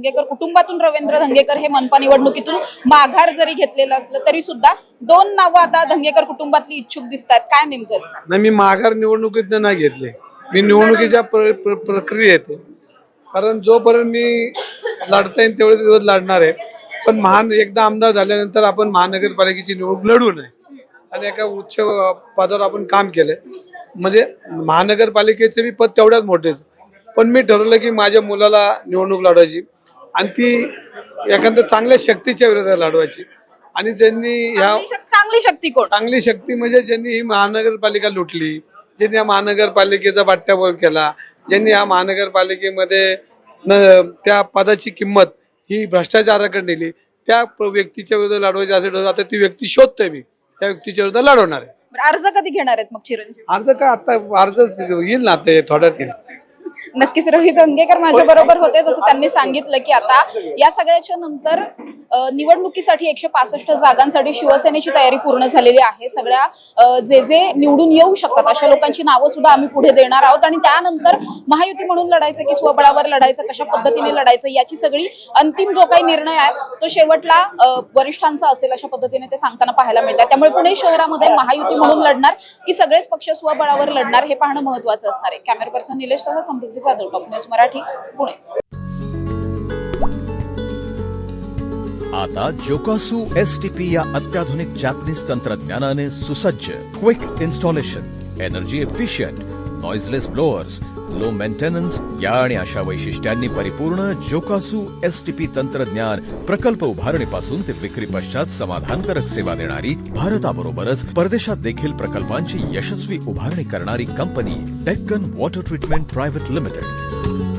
धंगेकर कुटुंबातून रवींद्र धंगेकर हे मनपा निवडणुकीतून माघार जरी घेतलेलं असलं तरी सुद्धा दोन नावं आता धंगेकर कुटुंबातली इच्छुक दिसतात, काय नेमकं? नाही, मी माघार निवडणुकीत नाही घेतले, मी निवडणुकीच्या प्रक्रियेत, कारण जोपर्यंत मी लढता येईल तेवढे दिवस लढणार आहे. पण एकदा आमदार झाल्यानंतर आपण महानगरपालिकेची निवडणूक लढू नये आणि एका उच्च पदावर आपण काम केलंय, म्हणजे महानगरपालिकेचे बी पद तेवढ्याच मोठे. पण मी ठरवलं की माझ्या मुलाला निवडणूक लढवायची आणि ती एखाद्या चांगल्या शक्तीच्या विरोधात लढवायची. आणि ज्यांनी ह्या चांगली शक्ती कोण? चांगली शक्ती म्हणजे ज्यांनी ही महानगरपालिका लुटली, ज्यांनी या महानगरपालिकेचा बाट्याबोळ केला, ज्यांनी या महानगरपालिकेमध्ये त्या पदाची किंमत ही भ्रष्टाचाराकडे नेली, त्या व्यक्तीच्या विरोधात लढवायची असेल आता ती व्यक्ती शोधतोय मी, त्या व्यक्तीच्या विरोधात लढवणार आहे. अर्ज कधी घेणार आहेत मग चिरंजीव? अर्ज का आता अर्जच येईल ना, ते थोड्यात येईल. नक्कीच रवी धंगेकर माझ्या बरोबर होते. जसं त्यांनी सांगितलं की आता या सगळ्याच्या नंतर निवडणुकीसाठी 165 जागांसाठी शिवसेनेची तयारी पूर्ण झालेली आहे. सगळ्या जे निवडून येऊ शकतात अशा लोकांची नावं सुद्धा आम्ही पुढे देणार आहोत आणि त्यानंतर महायुती म्हणून लढायचं की स्वबळावर लढायचं, कशा पद्धतीने लढायचं, याची सगळी अंतिम जो काही निर्णय आहे तो शेवटला वरिष्ठांचा असेल अशा पद्धतीने ते सांगताना पाहायला मिळतात. त्यामुळे पुणे शहरामध्ये महायुती म्हणून लढणार की सगळेच पक्ष स्वबळावर लढणार हे पाहणं महत्त्वाचं असणार आहे. कॅमेरा पर्सन निलेश सह समृद्धी जाधव, टॉप न्यूज मराठी, पुणे. आता जोकासू STP या अत्याधुनिक जॅपनीज तंत्रज्ञानाने सुसज्ज, quick installation, energy efficient, noiseless blowers, low maintenance या आणि अशा वैशिष्ट्यांनी परिपूर्ण जोकासू STP तंत्रज्ञान प्रकल्प उभारणीपासून ते विक्री पश्चात समाधानकारक सेवा देणारी, भारताबरोबरच परदेशात देखील प्रकल्पांची यशस्वी उभारणी करणारी company Deccan water treatment private limited.